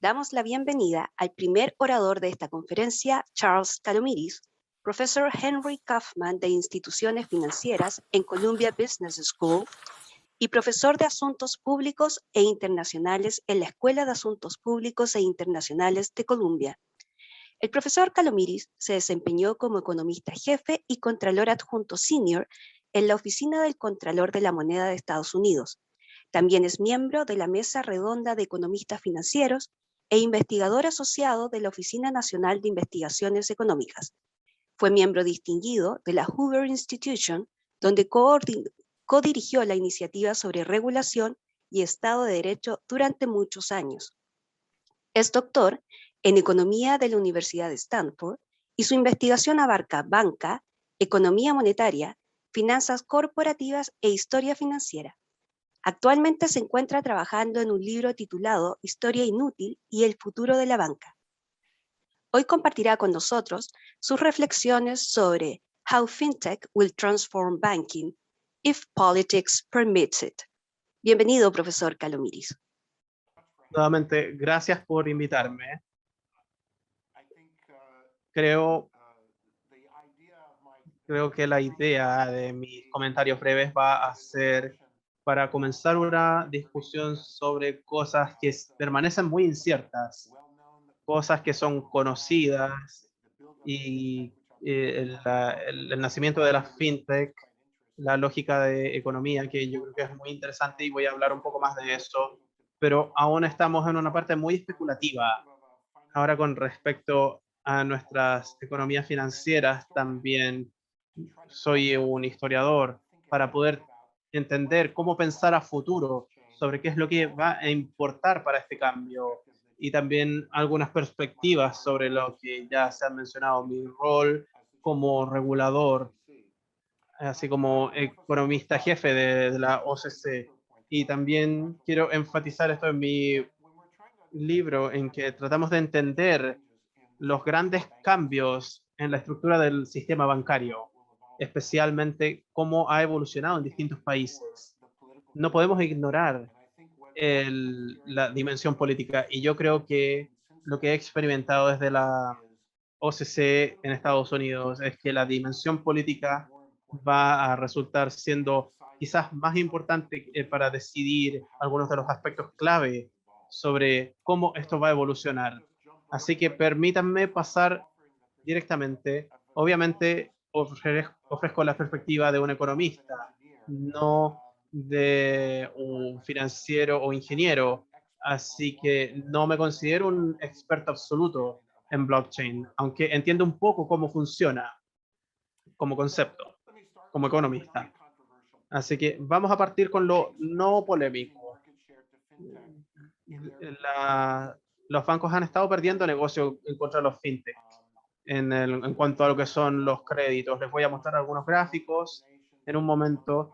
Damos la bienvenida al primer orador de esta conferencia, Charles Calomiris, profesor Henry Kaufman de Instituciones Financieras en Columbia Business School y profesor de Asuntos Públicos e Internacionales en la Escuela de Asuntos Públicos e Internacionales de Columbia. El profesor Calomiris se desempeñó como economista jefe y contralor adjunto senior en la Oficina del Contralor de la Moneda de Estados Unidos. También es miembro de la Mesa Redonda de Economistas Financieros e investigador asociado de la Oficina Nacional de Investigaciones Económicas. Fue miembro distinguido de la Hoover Institution, donde codirigió la iniciativa sobre regulación y Estado de Derecho durante muchos años. Es doctor en Economía de la Universidad de Stanford y su investigación abarca banca, economía monetaria, finanzas corporativas e historia financiera. Actualmente se encuentra trabajando en un libro titulado Historia Inútil y el futuro de la banca. Hoy compartirá con nosotros sus reflexiones sobre How FinTech Will Transform Banking if Politics Permits It. Bienvenido, profesor Calomiris. Nuevamente, gracias por invitarme. Creo que la idea de mis comentarios breves va a ser para comenzar una discusión sobre cosas que permanecen muy inciertas, cosas que son conocidas y el nacimiento de la fintech, la lógica de economía, que yo creo que es muy interesante y voy a hablar un poco más de eso, pero aún estamos en una parte muy especulativa. Ahora, con respecto a nuestras economías financieras, también soy un historiador para poder entender cómo pensar a futuro sobre qué es lo que va a importar para este cambio y también algunas perspectivas sobre lo que ya se ha mencionado, mi rol como regulador, así como economista jefe de la OCC. Y también quiero enfatizar esto en mi libro, en que tratamos de entender los grandes cambios en la estructura del sistema bancario, especialmente cómo ha evolucionado en distintos países. No podemos ignorar la dimensión política, y yo creo que lo que he experimentado desde la OCC en Estados Unidos es que la dimensión política va a resultar siendo quizás más importante para decidir algunos de los aspectos clave sobre cómo esto va a evolucionar. Así que permítanme pasar directamente. Obviamente ofrezco la perspectiva de un economista, no de un financiero o ingeniero, así que no me considero un experto absoluto en blockchain, aunque entiendo un poco cómo funciona como concepto, como economista. Así que vamos a partir con lo no polémico. Los bancos han estado perdiendo negocio en contra de los fintech en cuanto a lo que son los créditos. Les voy a mostrar algunos gráficos en un momento,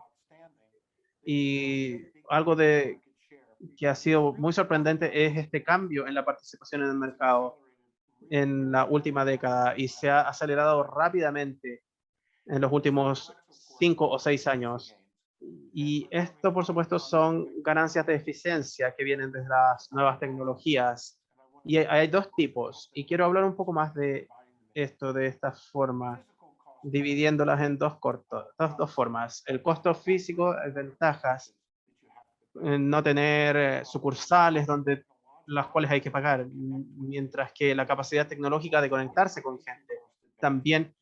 y algo que ha sido muy sorprendente es este cambio en la participación en el mercado en la última década, y se ha acelerado rápidamente en los últimos 5 o 6 años. Y esto, por supuesto, son ganancias de eficiencia que vienen desde las nuevas tecnologías. Y hay dos tipos, y quiero hablar un poco más de esto de esta forma, dividiéndolas en dos formas. El costo físico, ventajas, no tener sucursales donde las cuales hay que pagar, mientras que la capacidad tecnológica de conectarse con gente. También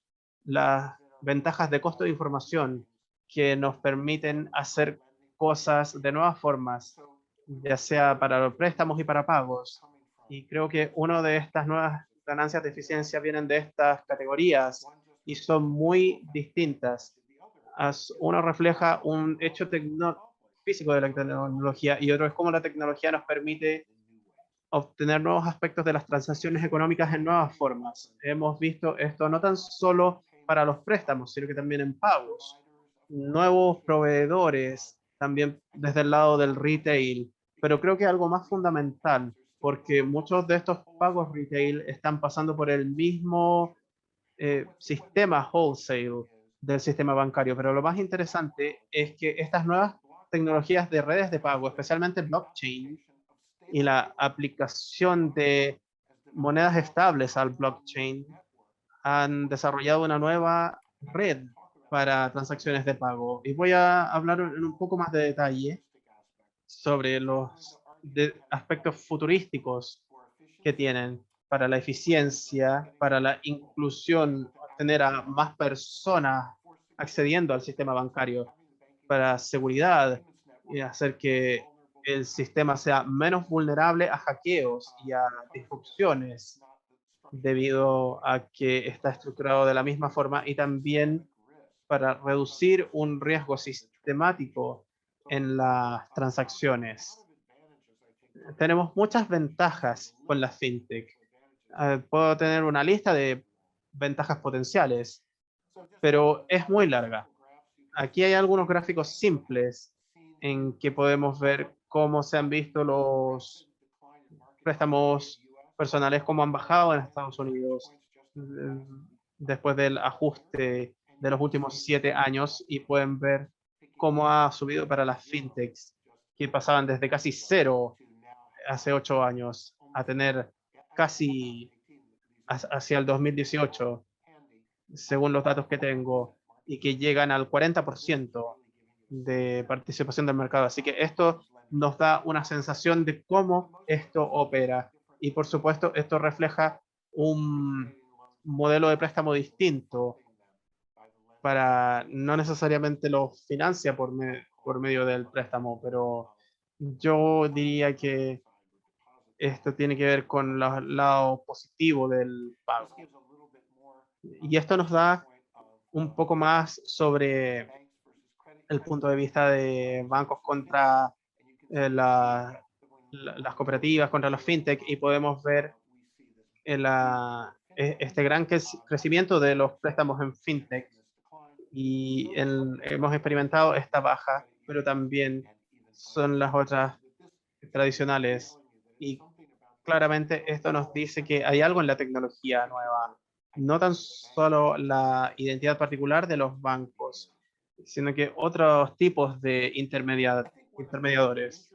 las ventajas de costo de información que nos permiten hacer cosas de nuevas formas, ya sea para los préstamos y para pagos. Y creo que una de estas nuevas ganancias de eficiencia vienen de estas categorías y son muy distintas. Uno refleja un hecho físico de la tecnología y otro es cómo la tecnología nos permite obtener nuevos aspectos de las transacciones económicas en nuevas formas. Hemos visto esto no tan solo para los préstamos, sino que también en pagos. Nuevos proveedores, también desde el lado del retail, pero creo que algo más fundamental, porque muchos de estos pagos retail están pasando por el mismo sistema wholesale del sistema bancario, pero lo más interesante es que estas nuevas tecnologías de redes de pago, especialmente blockchain, y la aplicación de monedas estables al blockchain han desarrollado una nueva red para transacciones de pago. Y voy a hablar en un poco más de detalle sobre los aspectos futurísticos que tienen para la eficiencia, para la inclusión, tener a más personas accediendo al sistema bancario, para seguridad y hacer que el sistema sea menos vulnerable a hackeos y a disrupciones debido a que está estructurado de la misma forma, y también para reducir un riesgo sistemático en las transacciones. Tenemos muchas ventajas con la fintech. Puedo tener una lista de ventajas potenciales, pero es muy larga. Aquí hay algunos gráficos simples en que podemos ver cómo se han visto los préstamos personales, cómo han bajado en Estados Unidos después del ajuste de los últimos 7 años, y pueden ver cómo ha subido para las fintechs, que pasaban desde casi cero hace 8 años a tener casi hacia el 2018, según los datos que tengo, y que llegan al 40% de participación del mercado. Así que esto nos da una sensación de cómo esto opera. Y por supuesto, esto refleja un modelo de préstamo distinto, para no necesariamente lo financia por medio del préstamo, pero yo diría que esto tiene que ver con el lado positivo del pago. Y esto nos da un poco más sobre el punto de vista de bancos contra las cooperativas, contra los fintech, y podemos ver este gran crecimiento de los préstamos en fintech, y hemos experimentado esta baja, pero también son las otras tradicionales, y claramente esto nos dice que hay algo en la tecnología nueva, no tan solo la identidad particular de los bancos, sino que otros tipos de intermediadores.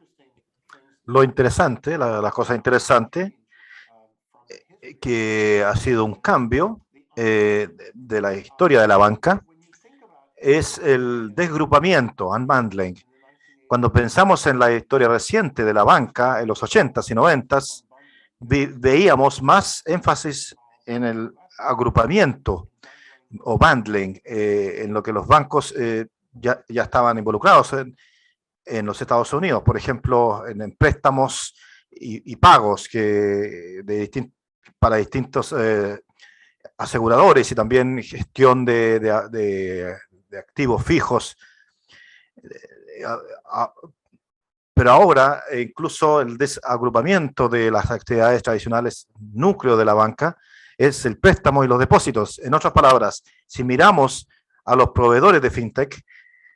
Lo interesante, la cosa interesante, que ha sido un cambio de la historia de la banca, es el desgrupamiento, unbundling. Cuando pensamos en la historia reciente de la banca, en los 80s y 90s, veíamos más énfasis en el agrupamiento o bundling, en lo que los bancos ya estaban involucrados en los Estados Unidos, por ejemplo, en préstamos y pagos para distintos aseguradores, y también gestión de activos fijos. Pero ahora incluso el desagrupamiento de las actividades tradicionales, núcleo de la banca, es el préstamo y los depósitos. En otras palabras, si miramos a los proveedores de fintech,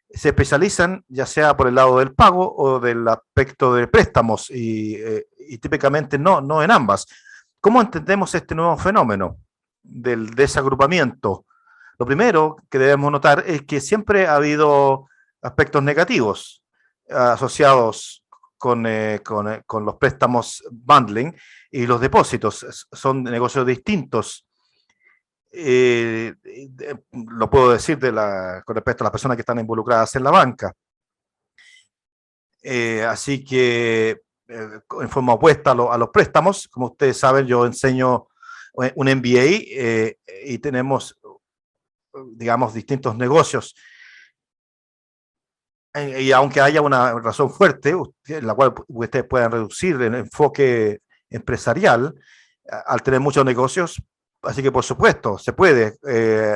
se especializan ya sea por el lado del pago o del aspecto de préstamos, y típicamente no en ambas. ¿Cómo entendemos este nuevo fenómeno del desagrupamiento? Lo primero que debemos notar es que siempre ha habido aspectos negativos asociados con los préstamos bundling y los depósitos. Son negocios distintos. Lo puedo decir con respecto a las personas que están involucradas en la banca. Así que en forma opuesta a los préstamos, como ustedes saben, yo enseño un MBA y tenemos, digamos, distintos negocios. Y aunque haya una razón fuerte, en la cual ustedes puedan reducir el enfoque empresarial al tener muchos negocios, así que por supuesto se puede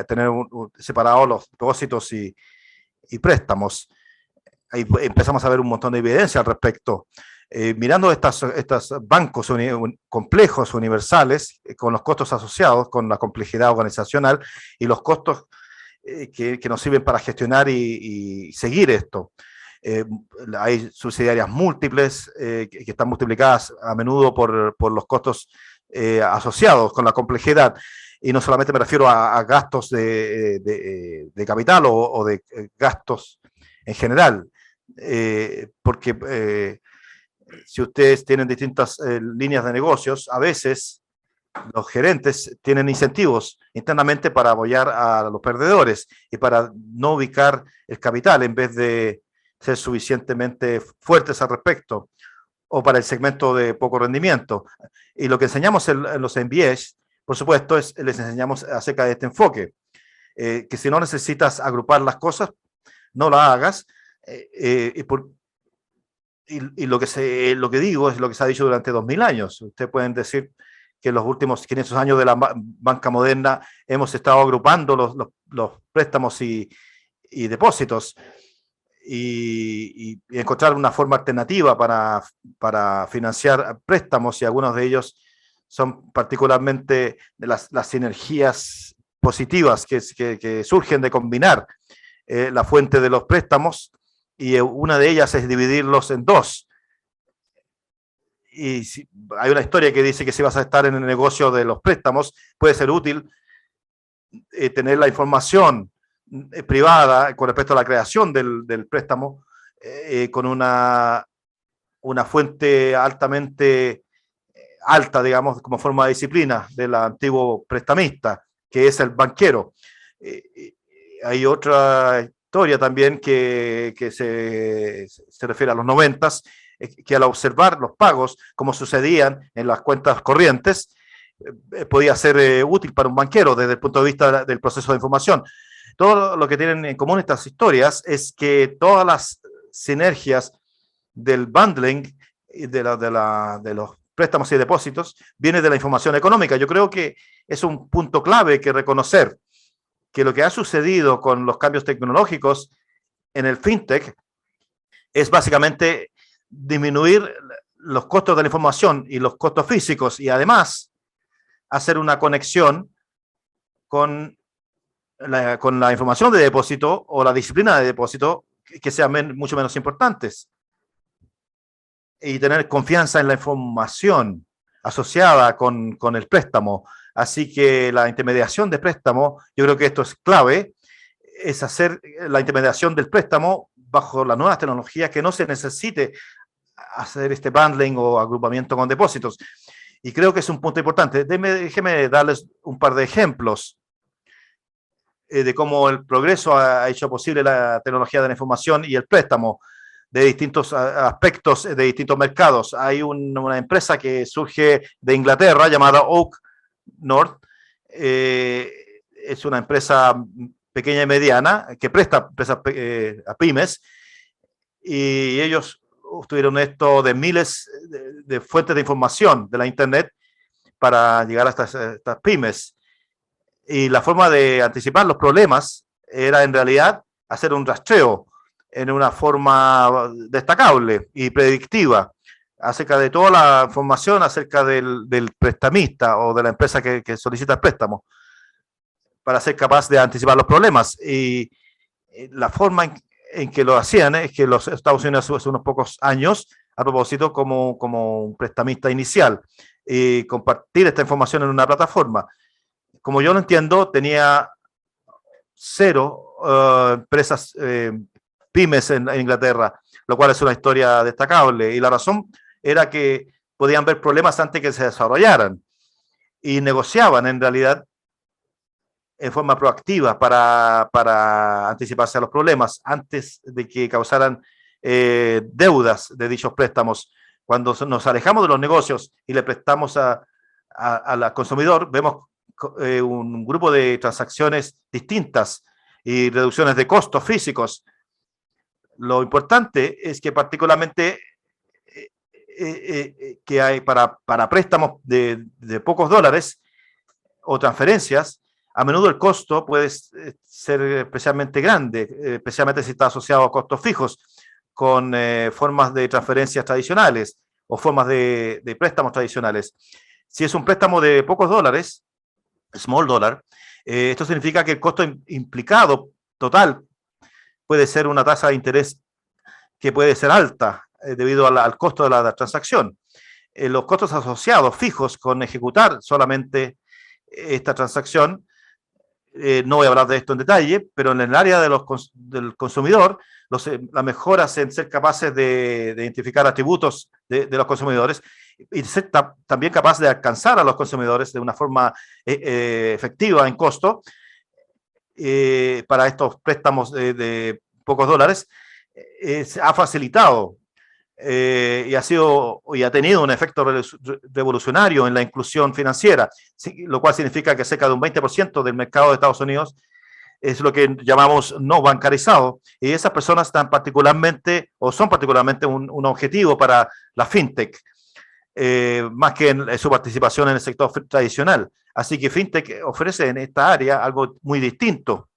tener separados los depósitos y préstamos. Ahí empezamos a ver un montón de evidencia al respecto. Mirando estos bancos complejos, universales, con los costos asociados, con la complejidad organizacional y los costos que nos sirven para gestionar y seguir esto. Hay subsidiarias múltiples que están multiplicadas a menudo por los costos asociados con la complejidad, y no solamente me refiero a gastos de capital o de gastos en general, porque si ustedes tienen distintas líneas de negocios, a veces los gerentes tienen incentivos internamente para apoyar a los perdedores y para no ubicar el capital en vez de ser suficientemente fuertes al respecto, o para el segmento de poco rendimiento. Y lo que enseñamos en los MBAs, por supuesto, les enseñamos acerca de este enfoque, que si no necesitas agrupar las cosas, no las hagas, y lo que digo es lo que se ha dicho durante 2000 años. Ustedes pueden decir que en los últimos 500 años de la banca moderna hemos estado agrupando los préstamos y depósitos y encontrar una forma alternativa para financiar préstamos, y algunos de ellos son particularmente de las sinergias positivas que surgen de combinar la fuente de los préstamos, y una de ellas es dividirlos en dos. Y hay una historia que dice que si vas a estar en el negocio de los préstamos, puede ser útil tener la información privada con respecto a la creación del préstamo con una fuente altamente alta, digamos, como forma de disciplina del antiguo prestamista, que es el banquero. Hay otra historia también que se refiere a los 90s, que al observar los pagos, como sucedían en las cuentas corrientes, podía ser útil para un banquero desde el punto de vista del proceso de información. Todo lo que tienen en común estas historias es que todas las sinergias del bundling y de los préstamos y depósitos viene de la información económica. Yo creo que es un punto clave que reconocer que lo que ha sucedido con los cambios tecnológicos en el fintech es básicamente disminuir los costos de la información y los costos físicos, y además hacer una conexión con la información de depósito o la disciplina de depósito que sean mucho menos importantes, y tener confianza en la información asociada con el préstamo. Así que la intermediación de préstamo, yo creo que esto es clave, es hacer la intermediación del préstamo bajo las nuevas tecnologías, que no se necesite hacer este bundling o agrupamiento con depósitos. Y creo que es un punto importante. Déjenme darles un par de ejemplos de cómo el progreso ha hecho posible la tecnología de la información y el préstamo de distintos aspectos de distintos mercados. Hay una empresa que surge de Inglaterra llamada Oak North. Es una empresa pequeña y mediana que presta a pymes, y ellos obtuvieron esto de miles de fuentes de información de la internet para llegar a estas pymes. Y la forma de anticipar los problemas era en realidad hacer un rastreo en una forma destacable y predictiva acerca de toda la información acerca del prestamista o de la empresa que solicita el préstamo, para ser capaz de anticipar los problemas. Y la forma en que lo hacían es que los Estados Unidos hace unos pocos años, a propósito, como un prestamista inicial, y compartir esta información en una plataforma. Como yo lo entiendo, tenía 0 empresas pymes en Inglaterra, lo cual es una historia destacable, y la razón era que podían ver problemas antes que se desarrollaran y negociaban en realidad en forma proactiva para anticiparse a los problemas antes de que causaran deudas de dichos préstamos. Cuando nos alejamos de los negocios y le prestamos al consumidor, vemos un grupo de transacciones distintas y reducciones de costos físicos. Lo importante es que particularmente que hay para préstamos de pocos dólares o transferencias, a menudo el costo puede ser especialmente grande, especialmente si está asociado a costos fijos, con formas de transferencias tradicionales o formas de préstamos tradicionales. Si es un préstamo de pocos dólares, small dollar, esto significa que el costo implicado total puede ser una tasa de interés que puede ser alta debido al costo de la transacción. Los costos asociados fijos con ejecutar solamente esta transacción No voy a hablar de esto en detalle, pero en el área del consumidor, las mejoras en ser capaces de identificar atributos de los consumidores y ser también capaz de alcanzar a los consumidores de una forma efectiva en costo para estos préstamos de pocos dólares, ha facilitado y ha tenido un efecto revolucionario en la inclusión financiera, lo cual significa que cerca de un 20% del mercado de Estados Unidos es lo que llamamos no bancarizado, y esas personas están particularmente o son particularmente un objetivo para la fintech, más que en su participación en el sector tradicional. Así que fintech ofrece en esta área algo muy distinto.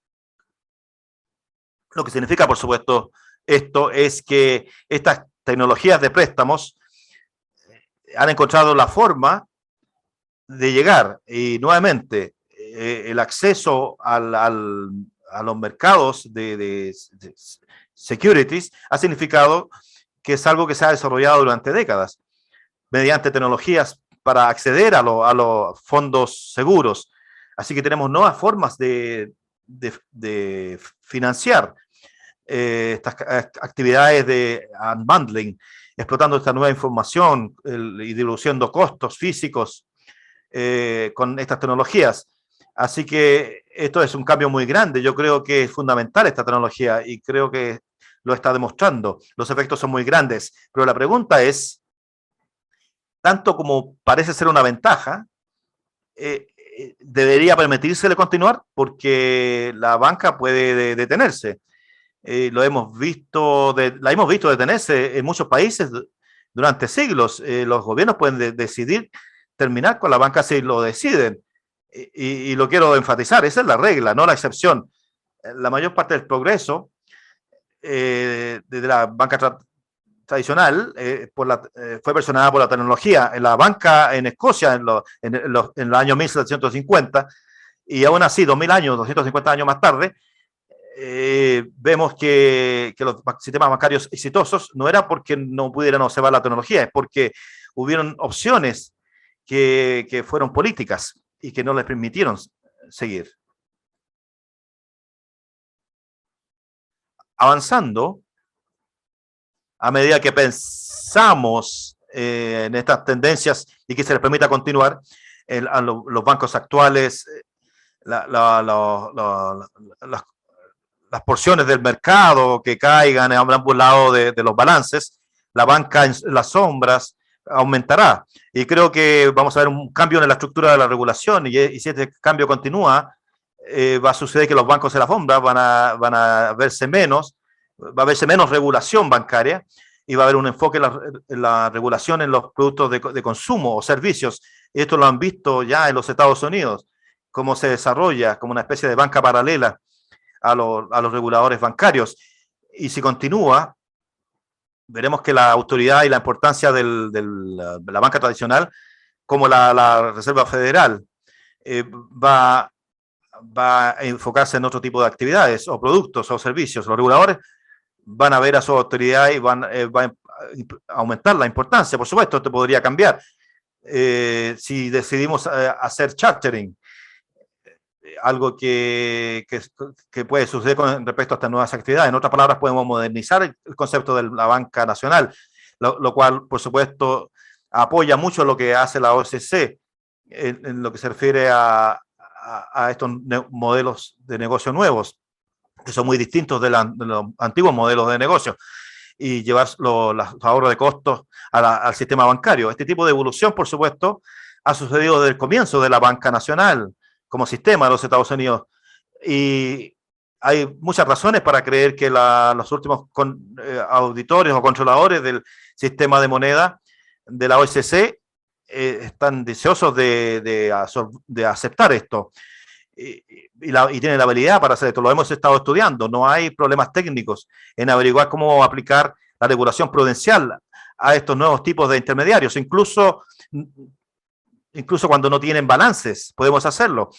Lo que significa, por supuesto, esto es que estas tecnologías de préstamos han encontrado la forma de llegar, y nuevamente el acceso a los mercados de securities ha significado que es algo que se ha desarrollado durante décadas mediante tecnologías para acceder a los fondos seguros. Así que tenemos nuevas formas de financiar estas actividades de unbundling, explotando esta nueva información y reduciendo costos físicos con estas tecnologías. Así que esto es un cambio muy grande. Yo creo que es fundamental esta tecnología y creo que lo está demostrando. Los efectos son muy grandes, pero la pregunta es, tanto como parece ser una ventaja, debería permitírsele continuar porque la banca puede detenerse. La hemos visto detenerse en muchos países durante siglos. Los gobiernos pueden decidir terminar con la banca si lo deciden. Y lo quiero enfatizar, esa es la regla, no la excepción. La mayor parte del progreso de la banca tradicional fue presionada por la tecnología. En la banca en Escocia, en el año 1750, y aún así, 2000 años, 250 años más tarde, vemos que los sistemas bancarios exitosos no era porque no pudieran observar la tecnología, es porque hubieron opciones que fueron políticas y que no les permitieron seguir. Avanzando, a medida que pensamos en estas tendencias y que se les permita continuar, a los bancos actuales, las porciones del mercado que caigan a ambos lados de los balances, la banca en las sombras aumentará. Y creo que vamos a ver un cambio en la estructura de la regulación y si este cambio continúa, va a suceder que los bancos en la sombra van a verse menos, va a haberse menos regulación bancaria y va a haber un enfoque en la regulación en los productos de consumo o servicios. Y esto lo han visto ya en los Estados Unidos, cómo se desarrolla como una especie de banca paralela a los reguladores bancarios. Y si continúa, veremos que la autoridad y la importancia de la banca tradicional, como la Reserva Federal, va a enfocarse en otro tipo de actividades o productos o servicios. Los reguladores van a ver a su autoridad y van a aumentar la importancia. Por supuesto, esto podría cambiar si decidimos hacer chartering, algo que puede suceder con respecto a estas nuevas actividades. En otras palabras, podemos modernizar el concepto de la banca nacional, lo cual, por supuesto, apoya mucho lo que hace la OCC en lo que se refiere a estos modelos de negocio nuevos, que son muy distintos de los antiguos modelos de negocio, y llevar los ahorros de costos al sistema bancario. Este tipo de evolución, por supuesto, ha sucedido desde el comienzo de la banca nacional como sistema de los Estados Unidos. Y hay muchas razones para creer que los últimos auditores o controladores del sistema de moneda de la OCC están deseosos de aceptar esto. Y tienen la habilidad para hacer esto. Lo hemos estado estudiando. No hay problemas técnicos en averiguar cómo aplicar la regulación prudencial a estos nuevos tipos de intermediarios. Incluso cuando no tienen balances, podemos hacerlo.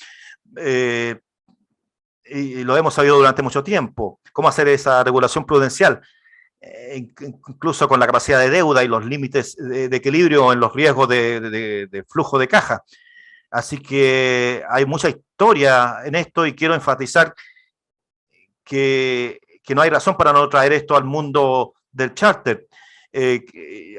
Y lo hemos sabido durante mucho tiempo. ¿Cómo hacer esa regulación prudencial? Incluso con la capacidad de deuda y los límites de equilibrio en los riesgos de flujo de caja. Así que hay mucha historia en esto y quiero enfatizar que no hay razón para no traer esto al mundo del charter.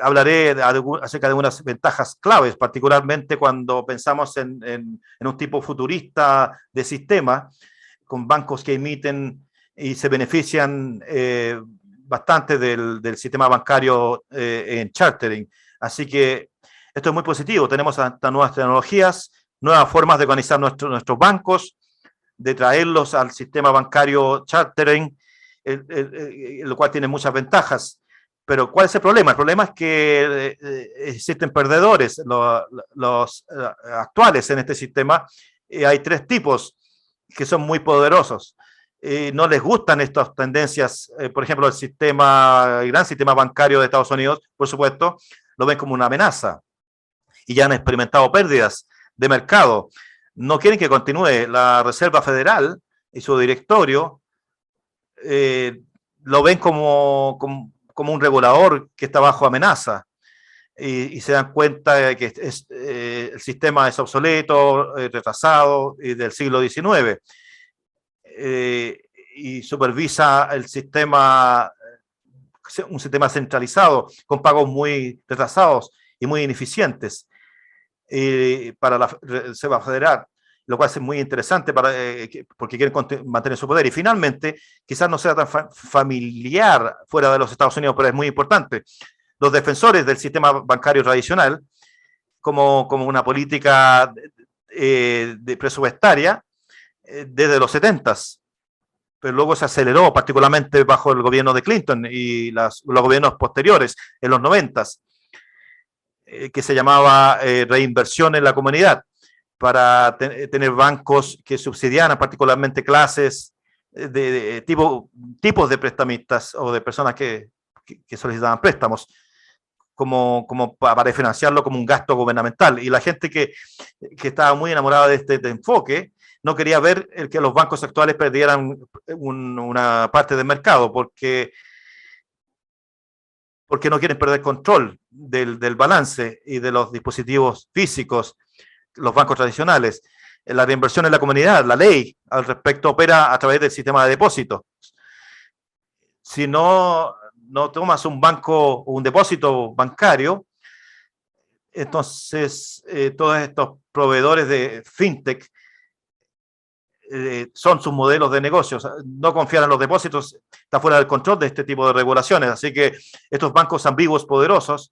Hablaré acerca de unas ventajas claves, particularmente cuando pensamos en un tipo futurista de sistema, con bancos que emiten y se benefician bastante del sistema bancario en chartering. Así que esto es muy positivo. Tenemos hasta nuevas tecnologías, nuevas formas de organizar nuestros bancos, de traerlos al sistema bancario chartering, lo cual tiene muchas ventajas. Pero ¿cuál es el problema? El problema es que existen perdedores, los actuales en este sistema. Hay tres tipos que son muy poderosos. No les gustan estas tendencias. Por ejemplo, el gran sistema bancario de Estados Unidos, por supuesto, lo ven como una amenaza y ya han experimentado pérdidas de mercado. No quieren que continúe. La Reserva Federal y su directorio lo ven como un regulador que está bajo amenaza y se dan cuenta de que el sistema es obsoleto, retrasado y del siglo XIX y supervisa el sistema, un sistema centralizado con pagos muy retrasados y muy ineficientes para la Reserva Federal, lo cual es muy interesante porque quieren mantener su poder. Y finalmente, quizás no sea tan familiar fuera de los Estados Unidos, pero es muy importante. Los defensores del sistema bancario tradicional, como una política de presupuestaria desde los 70s, pero luego se aceleró, particularmente bajo el gobierno de Clinton y los gobiernos posteriores, en los 90s, que se llamaba reinversión en la comunidad, para tener bancos que subsidiaran particularmente clases de tipos de prestamistas o de personas que solicitaban préstamos, como para financiarlo como un gasto gubernamental. Y la gente que estaba muy enamorada de este enfoque no quería ver que los bancos actuales perdieran una parte del mercado, porque no quieren perder control del balance y de los dispositivos físicos, los bancos tradicionales. La reinversión en la comunidad, la ley al respecto opera a través del sistema de depósitos. Si no tomas un banco o un depósito bancario, entonces todos estos proveedores de fintech son sus modelos de negocios. No confiar en los depósitos está fuera del control de este tipo de regulaciones. Así que estos bancos ambiguos poderosos,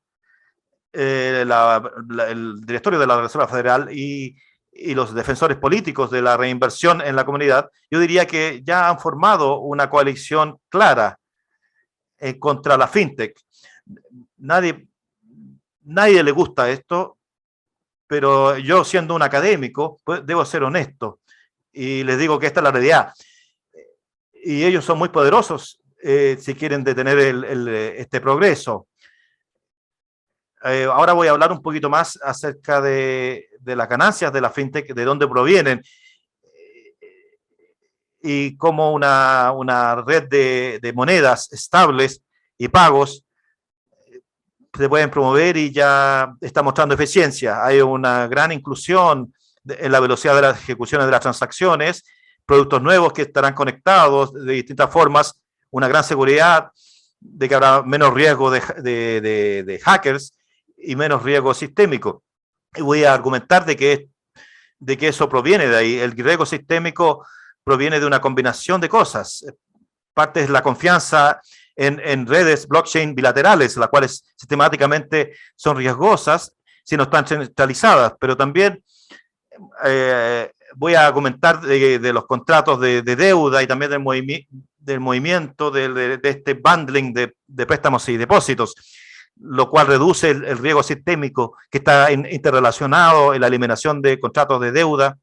el directorio de la Reserva Federal y los defensores políticos de la reinversión en la comunidad, yo diría que ya han formado una coalición clara contra la fintech. Nadie le gusta esto, pero yo, siendo un académico, pues, debo ser honesto y les digo que esta es la realidad. Y ellos son muy poderosos si quieren detener este progreso. Ahora voy a hablar un poquito más acerca de las ganancias de la fintech, de dónde provienen y cómo una red de monedas estables y pagos se pueden promover y ya está mostrando eficiencia. Hay una gran inclusión en la velocidad de las ejecuciones de las transacciones, productos nuevos que estarán conectados de distintas formas, una gran seguridad de que habrá menos riesgo de hackers y menos riesgo sistémico. Y voy a argumentar de que eso proviene de ahí. El riesgo sistémico proviene de una combinación de cosas. Parte es la confianza en redes blockchain bilaterales, las cuales sistemáticamente son riesgosas si no están centralizadas, pero también voy a comentar de los contratos de deuda y también del movimiento de este bundling de préstamos y depósitos, lo cual reduce el riesgo sistémico que está interrelacionado en la eliminación de contratos de deuda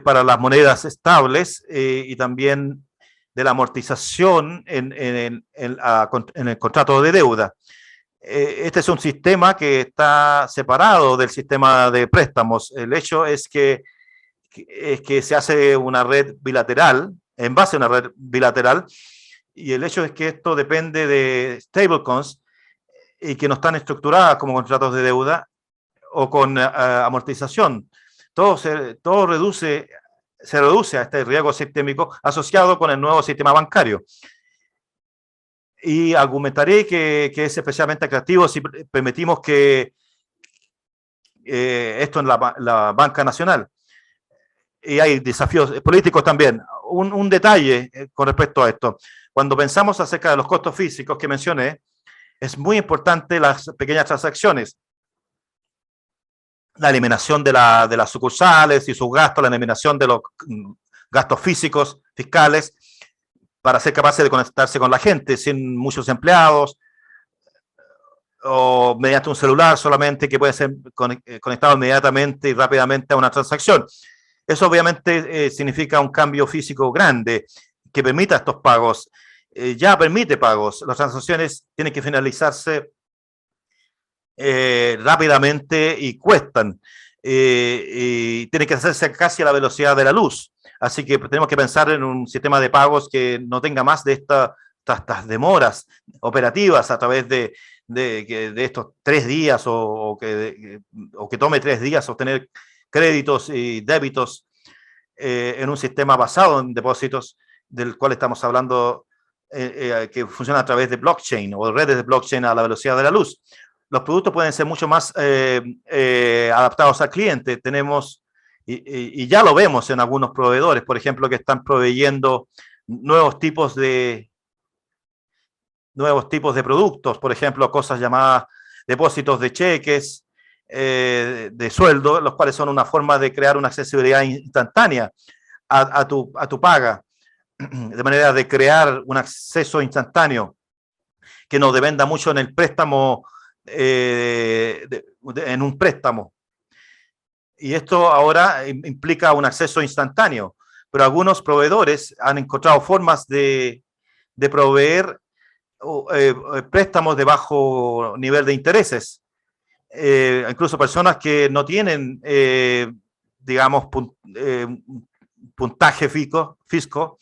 para las monedas estables y también de la amortización en el contrato de deuda. Este es un sistema que está separado del sistema de préstamos. El hecho es que se hace una red bilateral, en base a una red bilateral, y el hecho es que esto depende de stablecoins y que no están estructuradas como contratos de deuda o con amortización. Todo se reduce a este riesgo sistémico asociado con el nuevo sistema bancario. Y argumentaré que es especialmente atractivo si permitimos que esto en la banca nacional. Y hay desafíos políticos también. Un detalle con respecto a esto. Cuando pensamos acerca de los costos físicos que mencioné, es muy importante las pequeñas transacciones. La eliminación de las sucursales y sus gastos, la eliminación de los gastos físicos, fiscales, para ser capaces de conectarse con la gente sin muchos empleados o mediante un celular solamente que puede ser conectado inmediatamente y rápidamente a una transacción. Eso obviamente significa un cambio físico grande que permita estos pagos. Ya permite pagos. Las transacciones tienen que finalizarse rápidamente y cuestan. Y tienen que hacerse casi a la velocidad de la luz. Así que tenemos que pensar en un sistema de pagos que no tenga más de estas demoras operativas a través de estos 3 días o que tome 3 días obtener créditos y débitos en un sistema basado en depósitos del cual estamos hablando que funciona a través de blockchain o redes de blockchain a la velocidad de la luz. Los productos pueden ser mucho más adaptados al cliente. Tenemos, y ya lo vemos en algunos proveedores, por ejemplo, que están proveyendo nuevos tipos de productos, por ejemplo, cosas llamadas depósitos de cheques, de sueldo, los cuales son una forma de crear una accesibilidad instantánea a tu paga, de manera de crear un acceso instantáneo que no dependa mucho en el préstamo, en un préstamo. Y esto ahora implica un acceso instantáneo, pero algunos proveedores han encontrado formas de proveer préstamos de bajo nivel de intereses. Incluso personas que no tienen, digamos, puntaje fisco,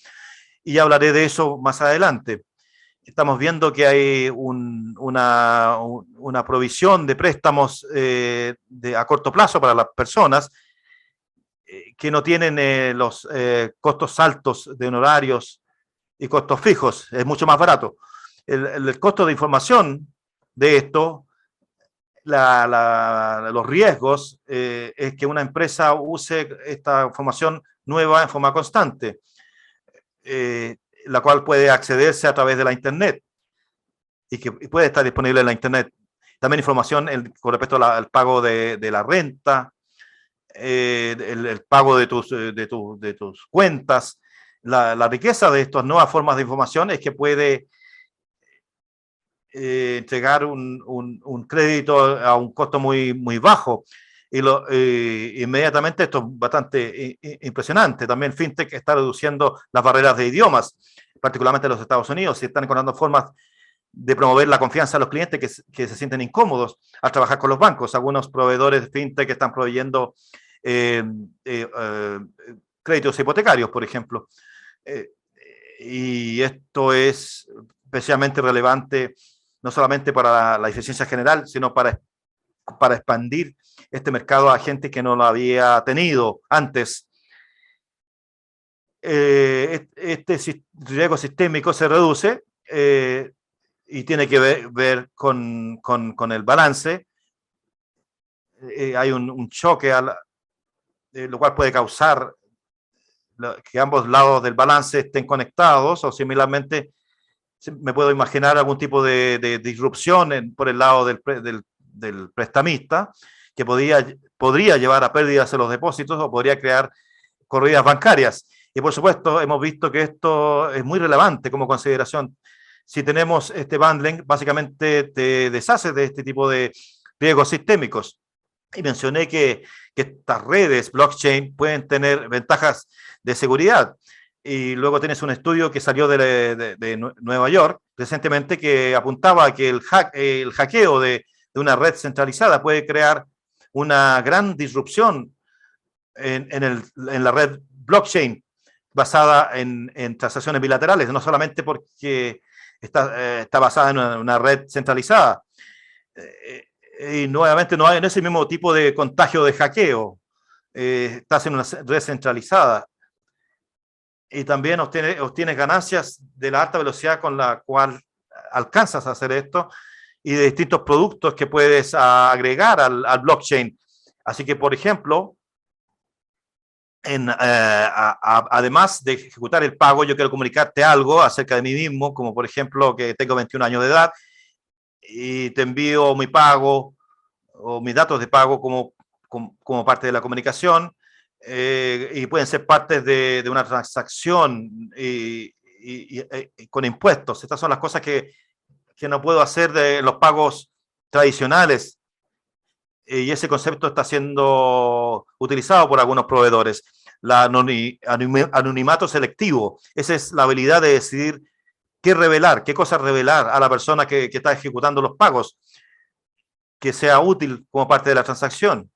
y ya hablaré de eso más adelante. Estamos viendo que hay una provisión de préstamos a corto plazo para las personas que no tienen los costos altos de honorarios y costos fijos. Es mucho más barato. El costo de información de esto, los riesgos, es que una empresa use esta información nueva en forma constante, la cual puede accederse a través de la Internet y que puede estar disponible en la Internet. También información con respecto al pago de la renta, el pago de tus cuentas. La riqueza de estas nuevas formas de información es que puede entregar un crédito a un costo muy, muy bajo. Y inmediatamente esto es bastante impresionante. También FinTech está reduciendo las barreras de idiomas, particularmente en los Estados Unidos, y están encontrando formas de promover la confianza de los clientes que se sienten incómodos al trabajar con los bancos. Algunos proveedores de FinTech están proveyendo créditos hipotecarios, por ejemplo. Y esto es especialmente relevante no solamente para la eficiencia general, sino para expandir este mercado a gente que no lo había tenido antes. Este riesgo sistémico se reduce y tiene que ver con el balance. Hay un choque, lo cual puede causar que ambos lados del balance estén conectados, o similarmente me puedo imaginar algún tipo de disrupción por el lado del prestamista, que podría llevar a pérdidas en los depósitos o podría crear corridas bancarias. Y por supuesto, hemos visto que esto es muy relevante como consideración. Si tenemos este bundling, básicamente te deshaces de este tipo de riesgos sistémicos. Y mencioné que estas redes blockchain pueden tener ventajas de seguridad. Y luego tienes un estudio que salió de Nueva York recientemente que apuntaba a que el hackeo de una red centralizada puede crear una gran disrupción en la red blockchain basada en transacciones bilaterales, no solamente porque está basada en una red centralizada. Y nuevamente no hay ese mismo tipo de contagio de hackeo. Estás en una red centralizada. Y también obtienes ganancias de la alta velocidad con la cual alcanzas a hacer esto y de distintos productos que puedes agregar al blockchain. Así que, por ejemplo, además de ejecutar el pago, yo quiero comunicarte algo acerca de mí mismo, como por ejemplo que tengo 21 años de edad y te envío mi pago o mis datos de pago como parte de la comunicación, y pueden ser parte de una transacción con impuestos. Estas son las cosas que no puedo hacer de los pagos tradicionales, y ese concepto está siendo utilizado por algunos proveedores. La anonimato selectivo, esa es la habilidad de decidir qué revelar, qué cosas revelar a la persona que está ejecutando los pagos, que sea útil como parte de la transacción.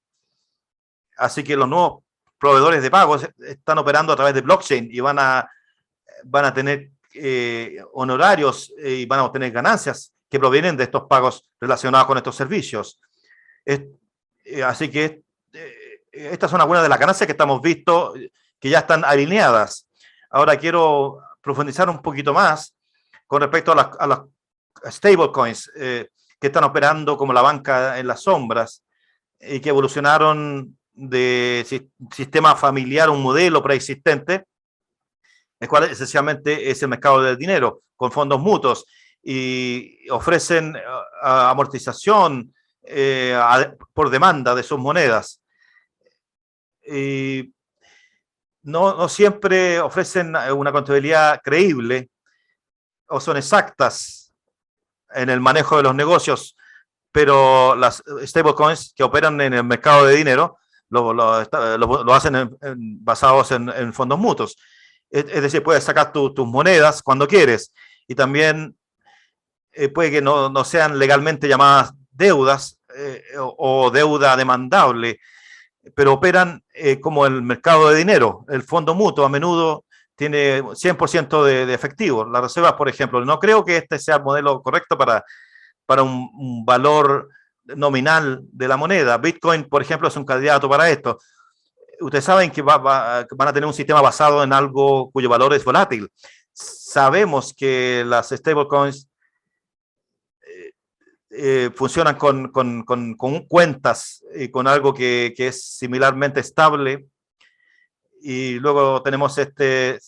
Así que los nuevos proveedores de pagos están operando a través de blockchain y van a tener honorarios y van a obtener ganancias que provienen de estos pagos relacionados con estos servicios. Así que estas son algunas de las ganancias que estamos visto que ya están alineadas. Ahora quiero profundizar un poquito más con respecto a las stablecoins que están operando como la banca en las sombras y que evolucionaron de sistema familiar, un modelo preexistente, el cual esencialmente es el mercado del dinero con fondos mutuos y ofrecen amortización por demanda de sus monedas. Y no siempre ofrecen una contabilidad creíble o son exactas en el manejo de los negocios, pero las stablecoins que operan en el mercado de dinero lo hacen basados en fondos mutuos. Es decir, puedes sacar tus monedas cuando quieres y también puede que no sean legalmente llamadas deudas o deuda demandable, pero operan como el mercado de dinero. El fondo mutuo a menudo tiene 100% de efectivo. Las reservas, por ejemplo, no creo que este sea el modelo correcto para un valor nominal de la moneda. Bitcoin, por ejemplo, es un candidato para esto. Ustedes saben que van a tener un sistema basado en algo cuyo valor es volátil. Sabemos que las stablecoins funcionan con cuentas y con algo que es similarmente estable. Y luego tenemos este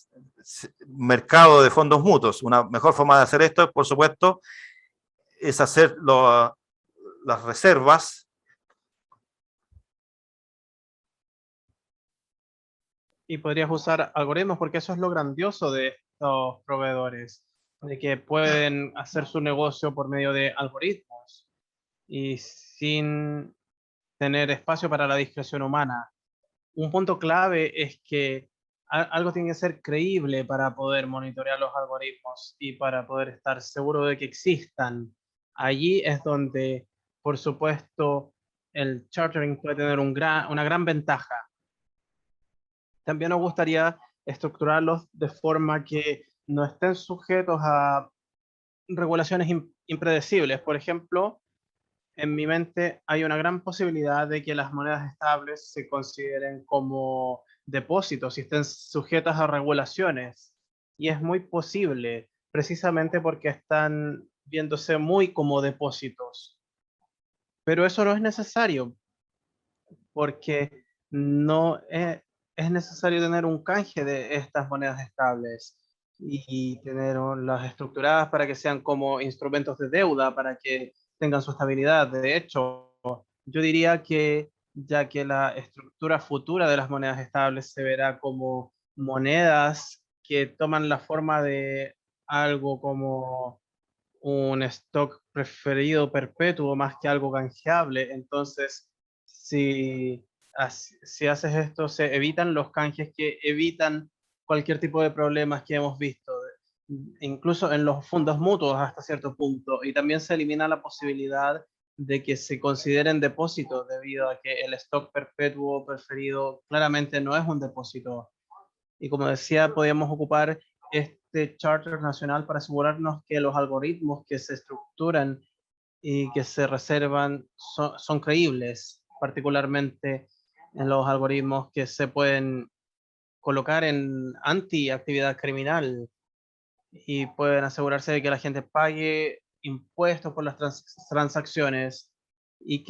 mercado de fondos mutuos. Una mejor forma de hacer esto, por supuesto, es hacer las reservas. Y podrías usar algoritmos porque eso es lo grandioso de estos proveedores, de que pueden hacer su negocio por medio de algoritmos y sin tener espacio para la discreción humana. Un punto clave es que algo tiene que ser creíble para poder monitorear los algoritmos y para poder estar seguro de que existan. Allí es donde, por supuesto, el chartering puede tener una gran ventaja. También nos gustaría estructurarlos de forma que no estén sujetos a regulaciones impredecibles. Por ejemplo, en mi mente hay una gran posibilidad de que las monedas estables se consideren como depósitos y estén sujetas a regulaciones. Y es muy posible, precisamente porque están viéndose muy como depósitos. Pero eso no es necesario, porque no es necesario tener un canje de estas monedas estables y tener las estructuradas para que sean como instrumentos de deuda, para que tengan su estabilidad. De hecho, yo diría que ya que la estructura futura de las monedas estables se verá como monedas que toman la forma de algo como un stock preferido perpetuo más que algo canjeable. Entonces, si haces esto, se evitan los canjes que evitan cualquier tipo de problemas que hemos visto, incluso en los fondos mutuos hasta cierto punto, y también se elimina la posibilidad de que se consideren depósitos debido a que el stock perpetuo preferido claramente no es un depósito. Y como decía, podíamos ocupar este charter nacional para asegurarnos que los algoritmos que se estructuran y que se reservan son creíbles, particularmente en los algoritmos que se pueden colocar en anti-actividad criminal y pueden asegurarse de que la gente pague impuestos por las transacciones y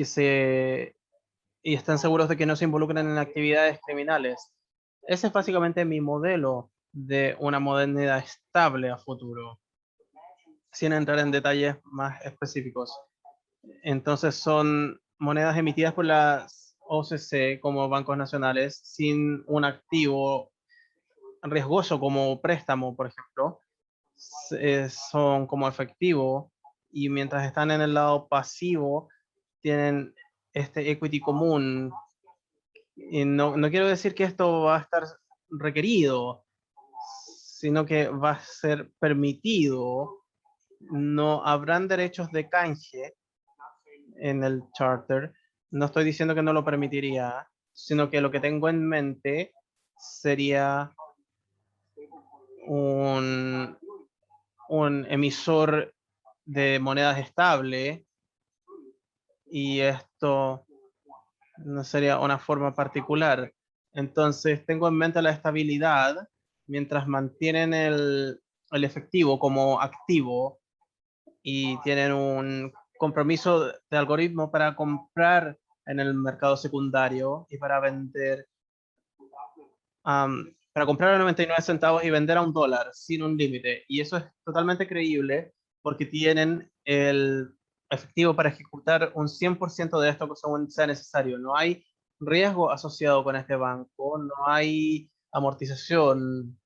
y estén seguros de que no se involucren en actividades criminales. Ese es básicamente mi modelo de una moneda estable a futuro, sin entrar en detalles más específicos. Entonces son monedas emitidas por las OCC como bancos nacionales sin un activo riesgoso como préstamo, por ejemplo. Son como efectivo y mientras están en el lado pasivo tienen este equity común. Y no quiero decir que esto va a estar requerido, sino que va a ser permitido. No habrán derechos de canje en el charter. No estoy diciendo que no lo permitiría, sino que lo que tengo en mente sería un emisor de monedas estable, y esto no sería una forma particular. Entonces tengo en mente la estabilidad mientras mantienen el efectivo como activo y tienen un compromiso de algoritmo para comprar en el mercado secundario y para vender, para comprar a 99 centavos y vender a $1 sin un límite. Y eso es totalmente creíble porque tienen el efectivo para ejecutar un 100% de esto según sea necesario. No hay riesgo asociado con este banco, no hay amortización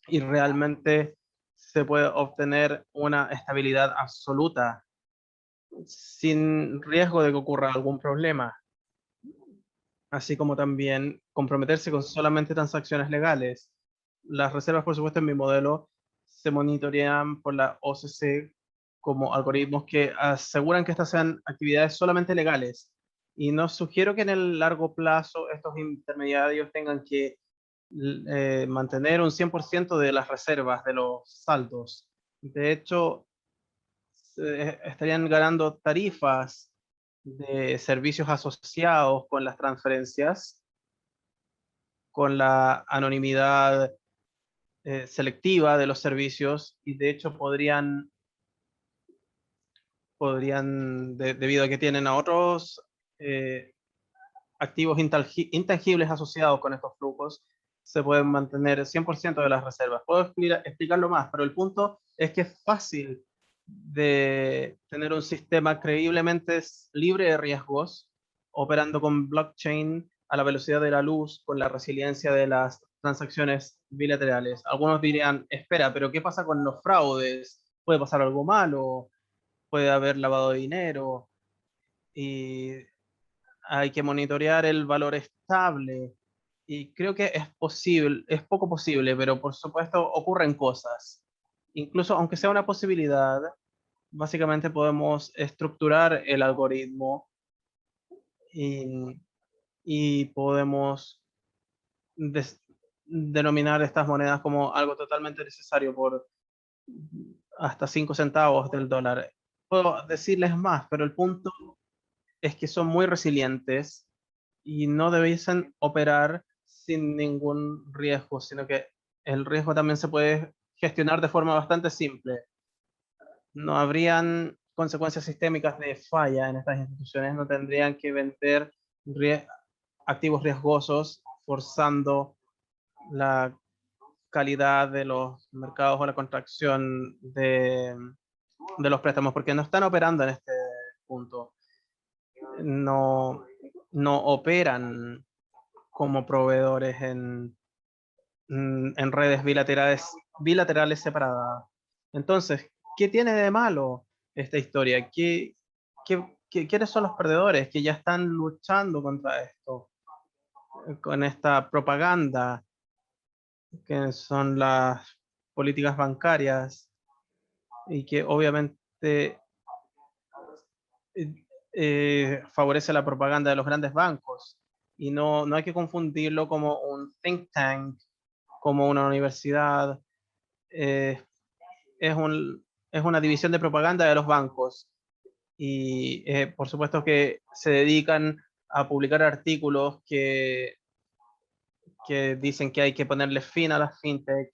y realmente se puede obtener una estabilidad absoluta sin riesgo de que ocurra algún problema, así como también comprometerse con solamente transacciones legales. Las reservas, por supuesto, en mi modelo se monitorean por la OCC como algoritmos que aseguran que estas sean actividades solamente legales. Y no sugiero que en el largo plazo estos intermediarios tengan que mantener un 100% de las reservas de los saldos. De hecho, estarían ganando tarifas de servicios asociados con las transferencias, con la anonimidad selectiva de los servicios, y de hecho debido a que tienen a otros eh, activos intangibles asociados con estos flujos, se pueden mantener 100% de las reservas. Puedo explicarlo más, pero el punto es que es fácil de tener un sistema creíblemente libre de riesgos, operando con blockchain a la velocidad de la luz, con la resiliencia de las transacciones bilaterales. Algunos dirían, espera, pero ¿qué pasa con los fraudes? ¿Puede pasar algo malo? ¿Puede haber lavado de dinero? Y hay que monitorear el valor estable. Y creo que es posible, es poco posible, pero por supuesto ocurren cosas. Incluso aunque sea una posibilidad, básicamente podemos estructurar el algoritmo y, y podemos denominar estas monedas como algo totalmente necesario por hasta 5 centavos del dólar. Puedo decirles más, pero el punto es que son muy resilientes y no debiesen operar sin ningún riesgo, sino que el riesgo también se puede gestionar de forma bastante simple. No habrían consecuencias sistémicas de falla en estas instituciones, no tendrían que vender activos riesgosos forzando la calidad de los mercados o la contracción de los préstamos, porque no están operando en este punto. No, no operan como proveedores en redes bilaterales separadas. Entonces, ¿qué tiene de malo esta historia? ¿Quiénes son los perdedores que ya están luchando contra esto? Con esta propaganda, que son las políticas bancarias, y que obviamente favorece la propaganda de los grandes bancos. Y no hay que confundirlo como un think tank, como una universidad. Eh, es una división de propaganda de los bancos. Y por supuesto que se dedican a publicar artículos que dicen que hay que ponerle fin a las fintech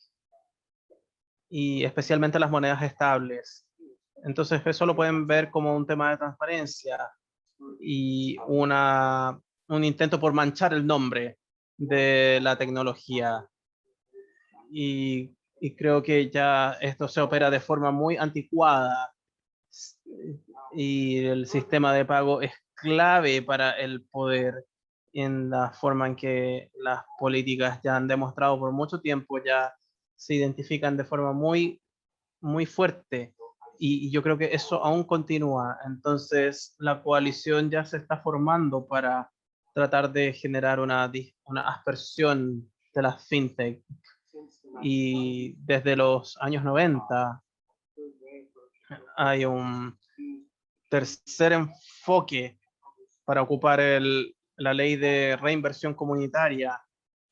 y especialmente a las monedas estables. Entonces eso lo pueden ver como un tema de transparencia y un intento por manchar el nombre de la tecnología. Y creo que ya esto se opera de forma muy anticuada y el sistema de pago es clave para el poder en la forma en que las políticas ya han demostrado por mucho tiempo, ya se identifican de forma muy, muy fuerte. Y yo creo que eso aún continúa. Entonces, la coalición ya se está formando para tratar de generar una aspersión de las fintech. Y desde los años 90 hay un tercer enfoque para ocupar la ley de reinversión comunitaria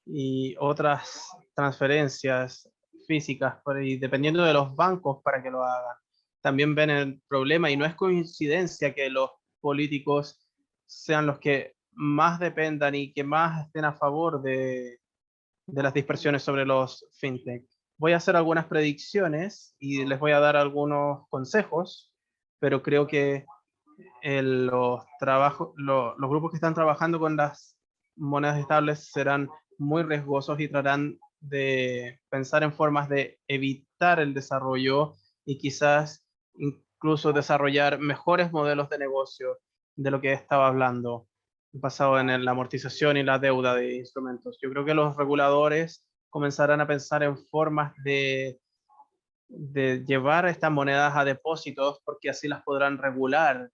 y otras transferencias físicas, y dependiendo de los bancos para que lo hagan. También ven el problema y no es coincidencia que los políticos sean los que más dependan y que más estén a favor de las dispersiones sobre los fintech. Voy a hacer algunas predicciones y les voy a dar algunos consejos, pero creo que los grupos que están trabajando con las monedas estables serán muy riesgosos y tratarán de pensar en formas de evitar el desarrollo y quizás incluso desarrollar mejores modelos de negocio de lo que estaba hablando, basado en la amortización y la deuda de instrumentos. Yo creo que los reguladores comenzarán a pensar en formas de llevar estas monedas a depósitos porque así las podrán regular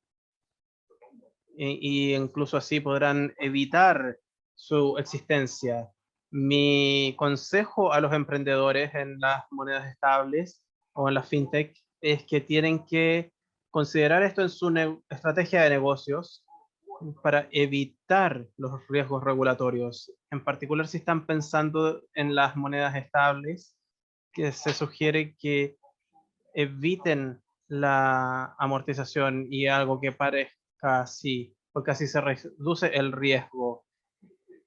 y incluso así podrán evitar su existencia. Mi consejo a los emprendedores en las monedas estables o en las fintech es que tienen que considerar esto en su estrategia de negocios para evitar los riesgos regulatorios. En particular, si están pensando en las monedas estables, que se sugiere que eviten la amortización y algo que parezca así, porque así se reduce el riesgo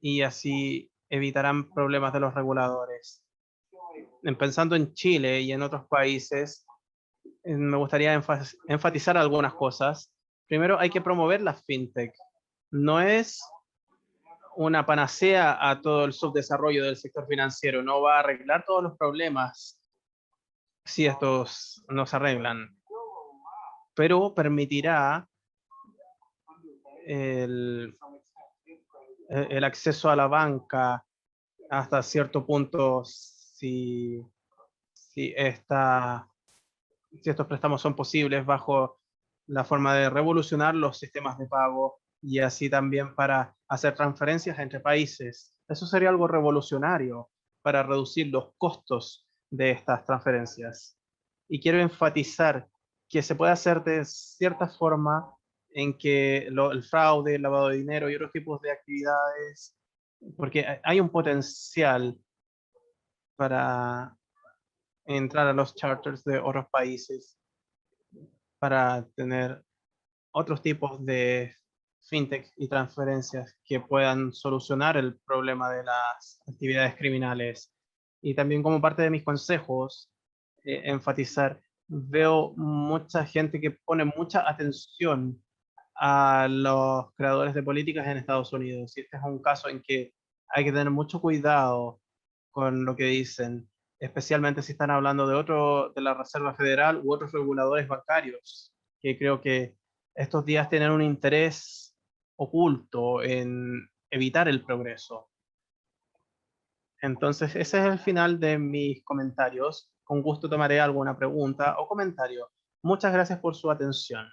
y así evitarán problemas de los reguladores. Pensando en Chile y en otros países, me gustaría enfatizar algunas cosas. Primero, hay que promover la fintech. No es una panacea a todo el subdesarrollo del sector financiero, no va a arreglar todos los problemas si estos no se arreglan, pero permitirá el, el acceso a la banca hasta cierto punto si estos préstamos son posibles bajo la forma de revolucionar los sistemas de pago y así también para hacer transferencias entre países. Eso sería algo revolucionario para reducir los costos de estas transferencias. Y quiero enfatizar que se puede hacer de cierta forma en que el fraude, el lavado de dinero y otros tipos de actividades, porque hay un potencial para entrar a los charters de otros países para tener otros tipos de fintech y transferencias que puedan solucionar el problema de las actividades criminales. Y también como parte de mis consejos, enfatizar, veo mucha gente que pone mucha atención a los creadores de políticas en Estados Unidos. Y este es un caso en que hay que tener mucho cuidado con lo que dicen, especialmente si están hablando de la Reserva Federal u otros reguladores bancarios, que creo que estos días tienen un interés oculto en evitar el progreso. Entonces, ese es el final de mis comentarios. Con gusto tomaré alguna pregunta o comentario. Muchas gracias por su atención.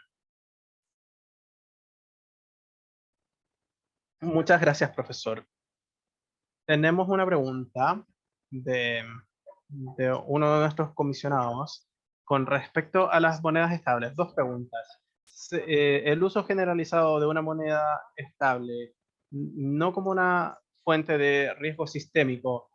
Muchas gracias, profesor. Tenemos una pregunta de uno de nuestros comisionados con respecto a las monedas estables. Dos preguntas. El uso generalizado de una moneda estable, no como una fuente de riesgo sistémico,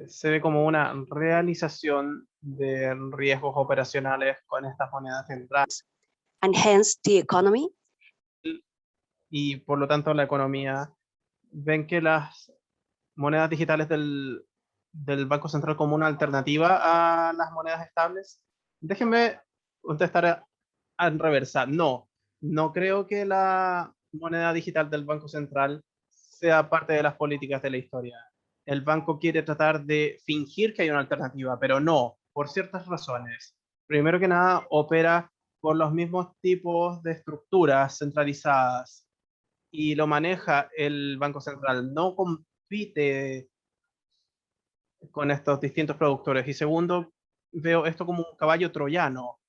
se ve como una realización de riesgos operacionales con estas monedas centrales. and hence the economy? Y por lo tanto la economía. ¿Ven que las monedas digitales del Banco Central como una alternativa a las monedas estables? Déjenme contestar en reversa. No, no creo que la moneda digital del Banco Central sea parte de las políticas de la historia. El banco quiere tratar de fingir que hay una alternativa, pero no, por ciertas razones. Primero que nada, opera por los mismos tipos de estructuras centralizadas y lo maneja el Banco Central. No compite con estos distintos productores. Y segundo, veo esto como un caballo troyano,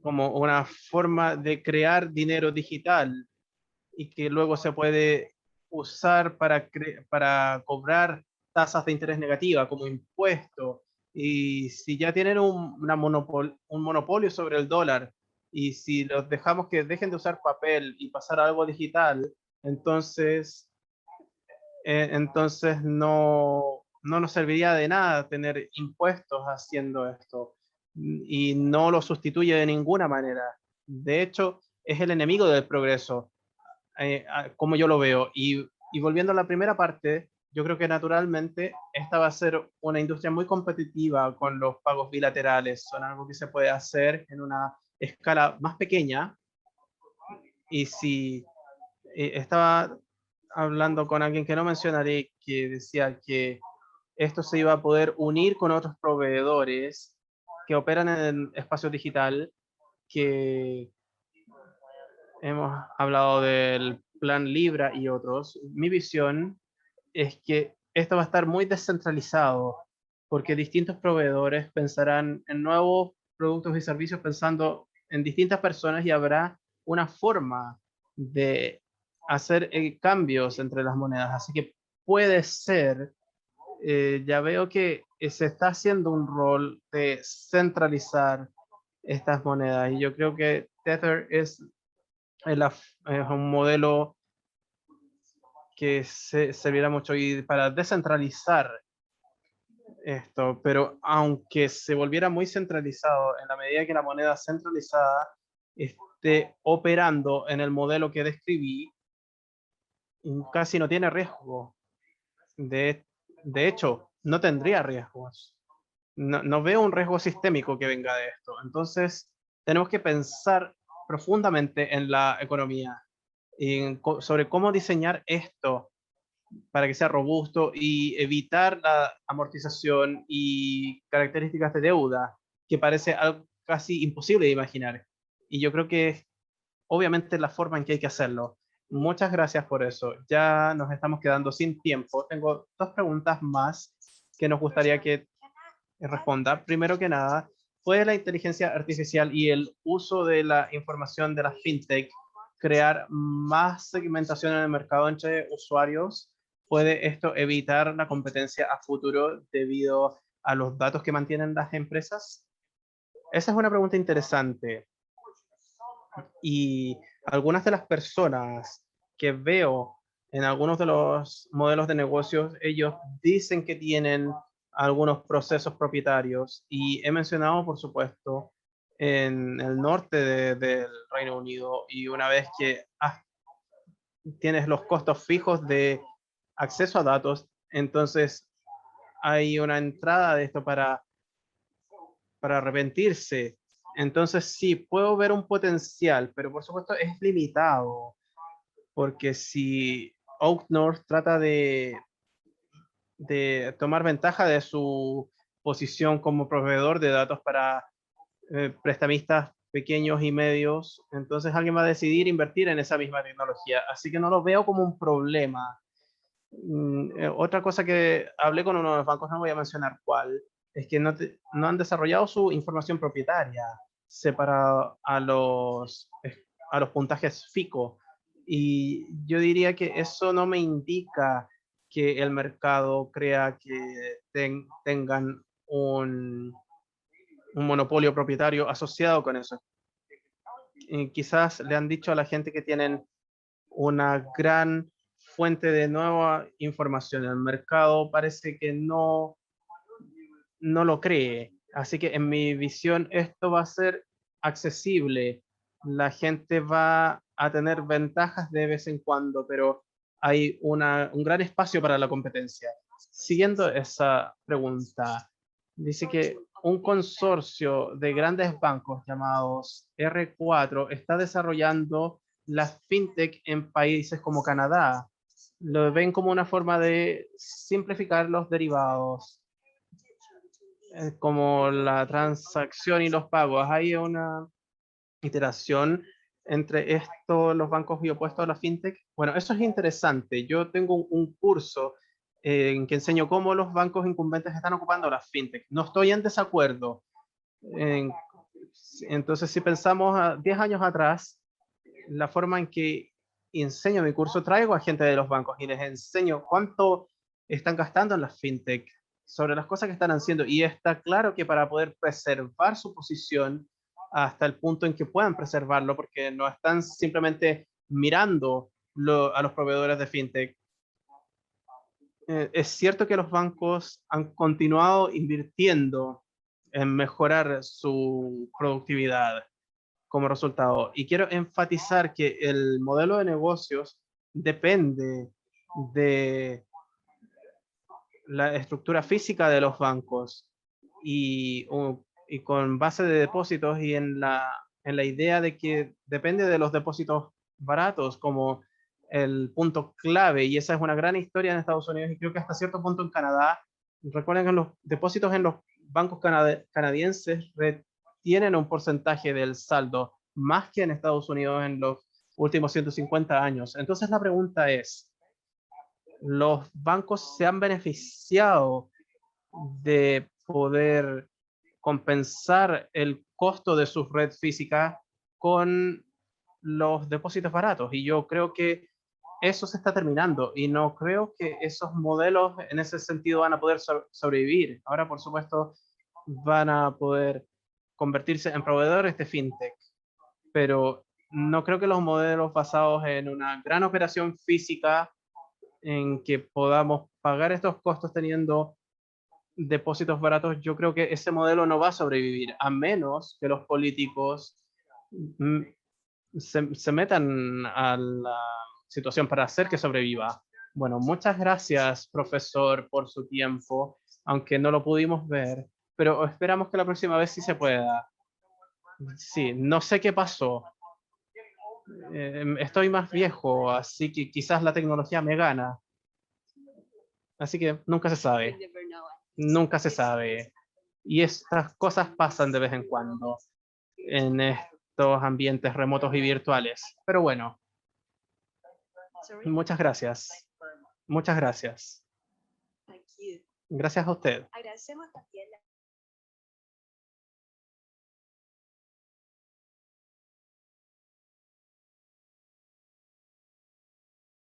como una forma de crear dinero digital y que luego se puede usar para cobrar tasas de interés negativa como impuesto. Y si ya tienen un monopolio sobre el dólar, y si los dejamos que dejen de usar papel y pasar a algo digital, entonces no nos serviría de nada tener impuestos haciendo esto y no lo sustituye de ninguna manera. De hecho, es el enemigo del progreso, como yo lo veo. Y volviendo a la primera parte, yo creo que naturalmente esta va a ser una industria muy competitiva con los pagos bilaterales. Son algo que se puede hacer en una escala más pequeña. Y si estaba hablando con alguien que no mencionaré, que decía que esto se iba a poder unir con otros proveedores que operan en el espacio digital, que hemos hablado del plan Libra y otros. Mi visión es que esto va a estar muy descentralizado porque distintos proveedores pensarán en nuevos productos y servicios pensando en distintas personas y habrá una forma de hacer cambios entre las monedas. Así que puede ser, ya veo que se está haciendo un rol de centralizar estas monedas y yo creo que Tether es un modelo que se servirá mucho y para descentralizar esto, pero aunque se volviera muy centralizado, en la medida que la moneda centralizada esté operando en el modelo que describí, casi no tiene riesgo. De hecho, no tendría riesgos. No veo un riesgo sistémico que venga de esto. Entonces, tenemos que pensar profundamente en la economía y sobre cómo diseñar esto para que sea robusto y evitar la amortización y características de deuda, que parece algo casi imposible de imaginar. Y yo creo que obviamente la forma en que hay que hacerlo. Muchas gracias por eso. Ya nos estamos quedando sin tiempo. Tengo dos preguntas más que nos gustaría que responda. Primero que nada, ¿puede la inteligencia artificial y el uso de la información de la fintech crear más segmentación en el mercado entre usuarios? ¿Puede esto evitar la competencia a futuro debido a los datos que mantienen las empresas? Esa es una pregunta interesante. Y algunas de las personas que veo en algunos de los modelos de negocios, ellos dicen que tienen algunos procesos propietarios y he mencionado, por supuesto, en el norte del Reino Unido y una vez que tienes los costos fijos de acceso a datos, entonces hay una entrada de esto para arrepentirse. Entonces sí, puedo ver un potencial, pero por supuesto es limitado, porque si Oak North trata de tomar ventaja de su posición como proveedor de datos para prestamistas pequeños y medios, entonces alguien va a decidir invertir en esa misma tecnología. Así que no lo veo como un problema. Otra cosa que hablé con uno de los bancos, no voy a mencionar cuál, es que no han desarrollado su información propietaria separada a los puntajes FICO. Y yo diría que eso no me indica que el mercado crea que tengan un monopolio propietario asociado con eso. Quizás le han dicho a la gente que tienen una gran fuente de nueva información. El mercado parece que no lo cree. Así que en mi visión esto va a ser accesible. La gente va a tener ventajas de vez en cuando, pero hay un gran espacio para la competencia. Siguiendo esa pregunta, dice que un consorcio de grandes bancos llamados R4 está desarrollando las fintech en países como Canadá. Lo ven como una forma de simplificar los derivados, como la transacción y los pagos. Hay una iteración entre esto, los bancos y opuestos a la fintech. Bueno, eso es interesante. Yo tengo un curso en que enseño cómo los bancos incumbentes están ocupando las fintech. No estoy en desacuerdo. Entonces, si pensamos a 10 años atrás, la forma en que enseño mi curso, traigo a gente de los bancos y les enseño cuánto están gastando en las fintech, sobre las cosas que están haciendo. Y está claro que para poder preservar su posición hasta el punto en que puedan preservarlo, porque no están simplemente mirando a los proveedores de fintech. Es cierto que los bancos han continuado invirtiendo en mejorar su productividad como resultado. Y quiero enfatizar que el modelo de negocios depende de la estructura física de los bancos y con base de depósitos y en la idea de que depende de los depósitos baratos como el punto clave, y esa es una gran historia en Estados Unidos y creo que hasta cierto punto en Canadá. Recuerden que los depósitos en los bancos canadienses retienen un porcentaje del saldo más que en Estados Unidos en los últimos 150 años. Entonces la pregunta es, los bancos se han beneficiado de poder compensar el costo de su red física con los depósitos baratos, y yo creo que eso se está terminando y no creo que esos modelos en ese sentido van a poder sobrevivir. Ahora, por supuesto, van a poder convertirse en proveedores de fintech, pero no creo que los modelos basados en una gran operación física en que podamos pagar estos costos teniendo depósitos baratos, yo creo que ese modelo no va a sobrevivir, a menos que los políticos se metan a la situación para hacer que sobreviva. Bueno, muchas gracias, profesor, por su tiempo, aunque no lo pudimos ver, pero esperamos que la próxima vez sí se pueda. Sí, no sé qué pasó. Estoy más viejo, así que quizás la tecnología me gana. Así que nunca se sabe. Nunca se sabe. Y estas cosas pasan de vez en cuando en estos ambientes remotos y virtuales. Pero bueno, muchas gracias. Muchas gracias. Gracias a usted. Agradecemos también